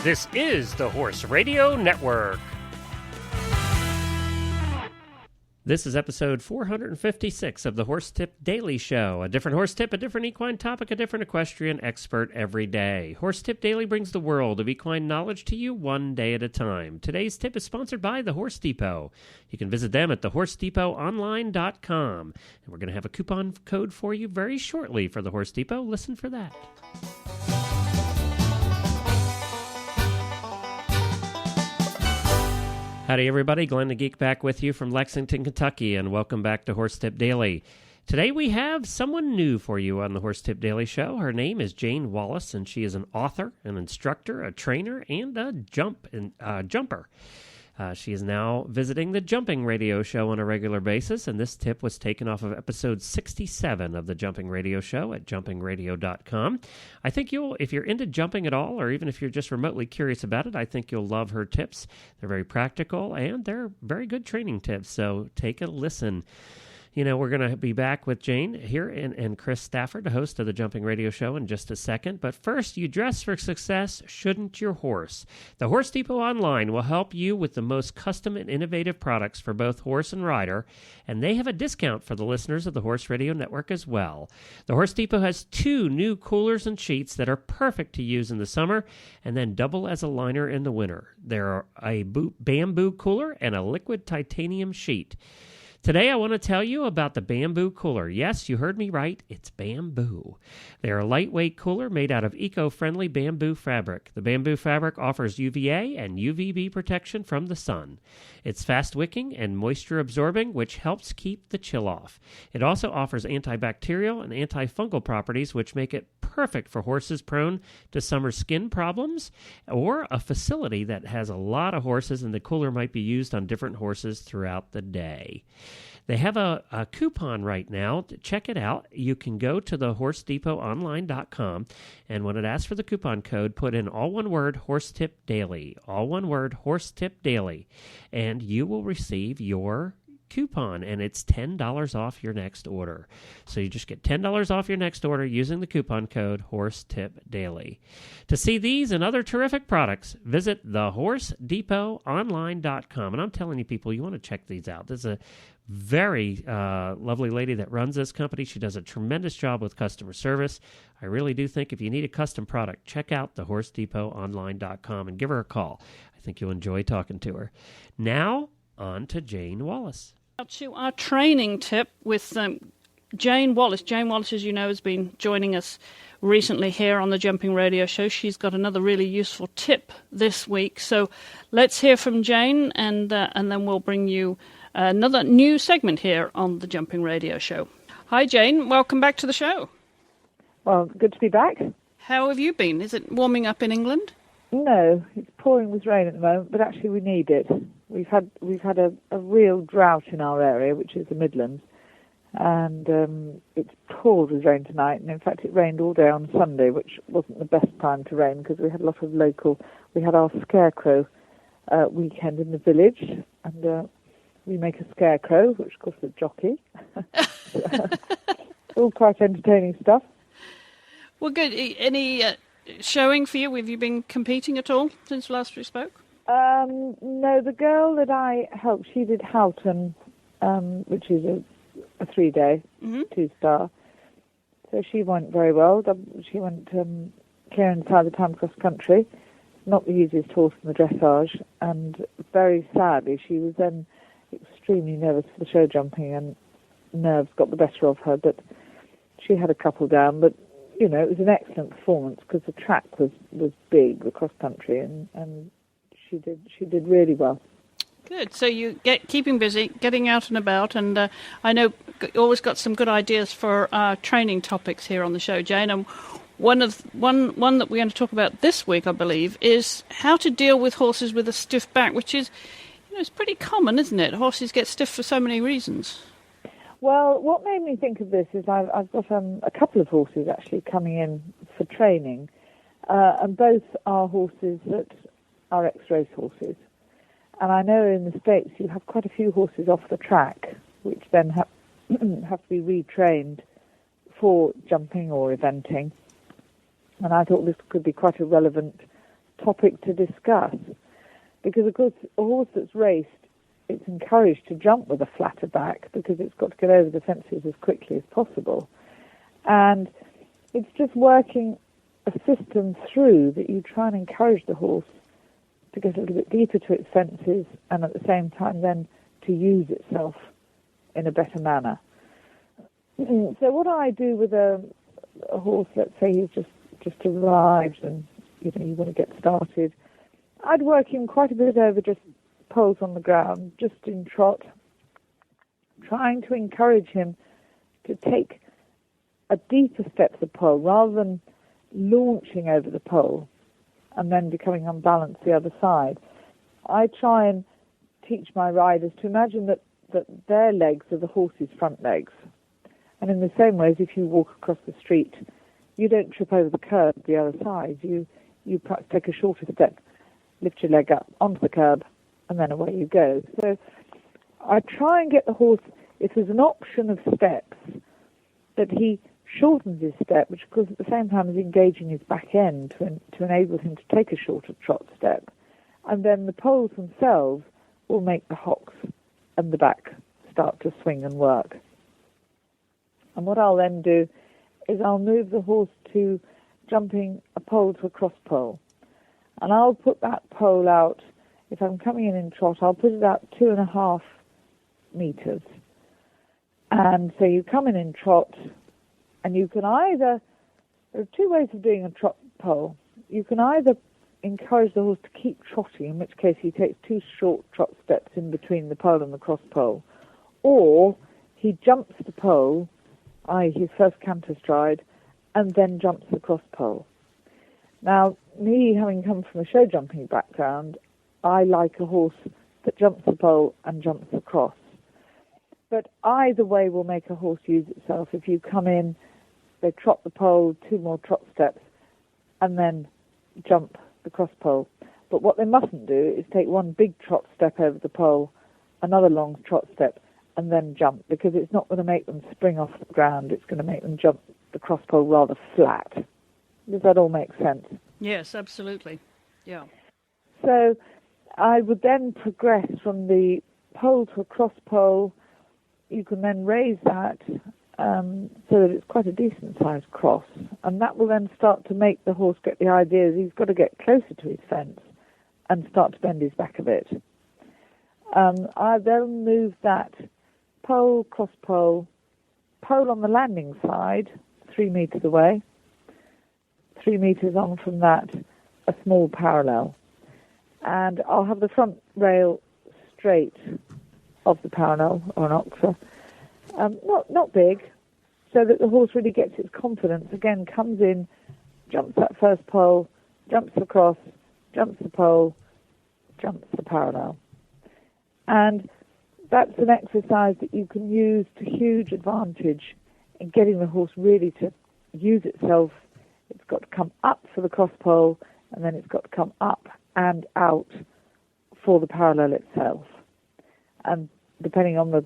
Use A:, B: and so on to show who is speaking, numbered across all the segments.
A: This is the Horse Radio Network. This is episode 456 of the Horse Tip Daily Show. A different horse tip, a different equine topic, a different equestrian expert every day. Horse Tip Daily brings the world of equine knowledge to you one day at a time. Today's tip is sponsored by The Horse Depot. You can visit them at thehorsedepot.online.com. And we're going to have a coupon code for you very shortly for The Horse Depot. Listen for that. Howdy, everybody. Glenn the Geek back with you from Lexington, Kentucky, and welcome back to Horse Tip Daily. Today we have someone new for you on the Horse Tip Daily Show. Her name is Jane Wallace, and she is an author, an instructor, a trainer, and a jumper. She is now visiting the Jumping Radio Show on a regular basis, and this tip was taken off of episode 67 of the Jumping Radio Show at jumpingradio.com. I think if you're into jumping at all, or even if you're just remotely curious about it, I think you'll love her tips. They're very practical, and they're very good training tips, so take a listen. You know, we're going to be back with Jane here and Chris Stafford, the host of the Jumping Radio Show, in just a second. But first, you dress for success, shouldn't your horse? The Horse Depot Online will help you with the most custom and innovative products for both horse and rider, and they have a discount for the listeners of the Horse Radio Network as well. The Horse Depot has 2 new coolers and sheets that are perfect to use in the summer and then double as a liner in the winter. There are a bamboo cooler and a liquid titanium sheet. Today, I want to tell you about the bamboo cooler. Yes, you heard me right. It's bamboo. They are a lightweight cooler made out of eco-friendly bamboo fabric. The bamboo fabric offers UVA and UVB protection from the sun. It's fast-wicking and moisture-absorbing, which helps keep the chill off. It also offers antibacterial and antifungal properties, which make it perfect for horses prone to summer skin problems or a facility that has a lot of horses, and the cooler might be used on different horses throughout the day. They have a coupon right now. Check it out. You can go to thehorsedepot.online.com, and when it asks for the coupon code, put in all one word, Horse Tip Daily, all one word, Horse Tip Daily, and you will receive your coupon, and it's $10 off your next order. So you just get $10 off your next order using the coupon code HorseTipDaily. To see these and other terrific products, visit thehorsedepot.online.com. And I'm telling you, people, you want to check these out. This is a very lovely lady that runs this company. She does a tremendous job with customer service. I really do think if you need a custom product, check out thehorsedepot.online.com and give her a call. I think you'll enjoy talking to her. Now, on to Jane Wallace.
B: To our training tip with Jane Wallace. Jane Wallace, as you know, has been joining us recently here on the Jumping Radio Show. She's got another really useful tip this week. So let's hear from Jane, and then we'll bring you another new segment here on the Jumping Radio Show. Hi, Jane. Welcome back to the show.
C: Well, good to be back.
B: How have you been? Is it warming up in England?
C: No, it's pouring with rain at the moment, but actually we need it. We've had a real drought in our area, which is the Midlands, and it's poured with rain tonight. And in fact, it rained all day on Sunday, which wasn't the best time to rain because we had a lot of we had our scarecrow weekend in the village, and we make a scarecrow, which of course is a jockey. All quite entertaining stuff.
B: Well, good. Any showing for you? Have you been competing at all since last we spoke?
C: No, the girl that I helped, she did Houghton, which is a 3-day, 2-star. So she went very well. She went clear inside the time cross country. Not the easiest horse in the dressage, and very sadly, she was then extremely nervous for the show jumping, and nerves got the better of her. But she had a couple down, but you know, it was an excellent performance because the track was big, the cross country, and she did really well.
B: Good. So you keeping busy, getting out and about, and I know you always got some good ideas for training topics here on the show, Jane. And one that we're going to talk about this week, I believe, is how to deal with horses with a stiff back, which is, it's pretty common, isn't it? Horses get stiff for so many reasons.
C: Well, what made me think of this is I've got a couple of horses actually coming in for training, and both are horses that are ex-race horses. And I know in the States you have quite a few horses off the track, which then have to be retrained for jumping or eventing. And I thought this could be quite a relevant topic to discuss. Because, of course, a horse that's raced, it's encouraged to jump with a flatter back because it's got to get over the fences as quickly as possible. And it's just working a system through that you try and encourage the horse to get a little bit deeper to its fences and at the same time then to use itself in a better manner. So what I do with a horse, let's say he's just arrived and you want to get started, I'd work him quite a bit over just poles on the ground, just in trot, trying to encourage him to take a deeper step to the pole rather than launching over the pole and then becoming unbalanced the other side. I try and teach my riders to imagine that their legs are the horse's front legs. And in the same way as if you walk across the street, you don't trip over the curb the other side. You perhaps take a shorter step, lift your leg up onto the curb, and then away you go. So I try and get the horse, if there's an option of steps, that he shortens his step, which of course at the same time is engaging his back end to enable him to take a shorter trot step. And then the poles themselves will make the hocks and the back start to swing and work. And what I'll then do is I'll move the horse to jumping a pole to a cross pole. And I'll put that pole out, if I'm coming in trot, I'll put it out 2.5 meters. And so you come in trot, and you can either, there are two ways of doing a trot pole. You can either encourage the horse to keep trotting, in which case he takes 2 short trot steps in between the pole and the cross pole, or he jumps the pole, i.e. his first canter stride, and then jumps the cross pole. Now, me having come from a show jumping background, I like a horse that jumps the pole and jumps the cross. But either way will make a horse use itself. If you come in, they trot the pole, 2 more trot steps, and then jump the cross pole. But what they mustn't do is take 1 big trot step over the pole, another long trot step, and then jump, because it's not going to make them spring off the ground. It's going to make them jump the cross pole rather flat. Does that all make sense?
B: Yes, absolutely. Yeah.
C: So I would then progress from the pole to a cross pole. You can then raise that so that it's quite a decent-sized cross, and that will then start to make the horse get the idea that he's got to get closer to his fence and start to bend his back a bit. I then move that pole, cross pole, pole on the landing side, 3 meters away, 3 meters on from that, a small parallel. And I'll have the front rail straight of the parallel, or an oxer, not big, so that the horse really gets its confidence. Again, comes in, jumps that first pole, jumps across, jumps the pole, jumps the parallel. And that's an exercise that you can use to huge advantage in getting the horse really to use itself. It's got to come up for the cross pole, and then it's got to come up and out for the parallel itself. And depending on the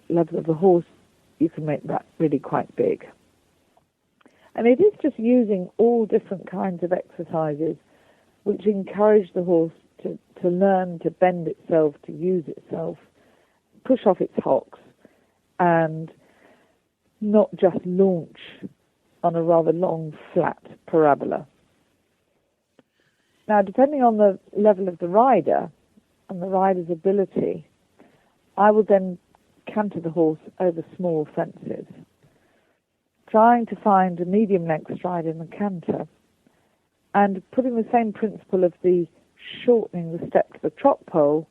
C: level of the horse, you can make that really quite big. And it is just using all different kinds of exercises which encourage the horse to learn to bend itself, to use itself, push off its hocks, and not just launch on a rather long, flat parabola. Now, depending on the level of the rider and the rider's ability, I will then canter the horse over small fences, trying to find a medium-length stride in the canter, and putting the same principle of the shortening the step to the trot pole,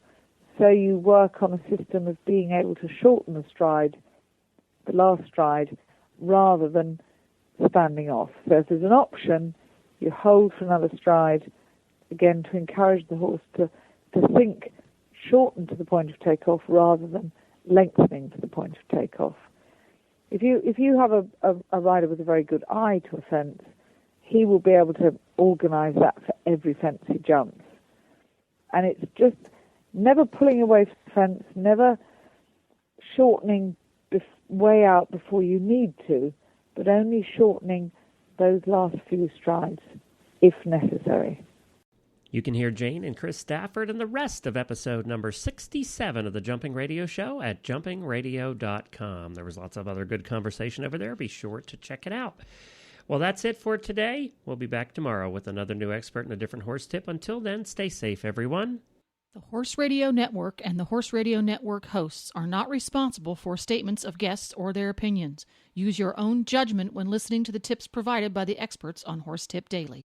C: so you work on a system of being able to shorten the stride, the last stride, rather than standing off. So if there's an option, you hold for another stride, again to encourage the horse to think shorten to the point of takeoff rather than lengthening to the point of takeoff. If you have a rider with a very good eye to a fence, he will be able to organise that for every fence he jumps. And it's just never pulling away from the fence, never shortening way out before you need to, but only shortening those last few strides if necessary.
A: You can hear Jane and Chris Stafford and the rest of episode number 67 of the Jumping Radio Show at jumpingradio.com. There was lots of other good conversation over there. Be sure to check it out. Well, that's it for today. We'll be back tomorrow with another new expert and a different horse tip. Until then, stay safe, everyone.
D: The Horse Radio Network and the Horse Radio Network hosts are not responsible for statements of guests or their opinions. Use your own judgment when listening to the tips provided by the experts on Horse Tip Daily.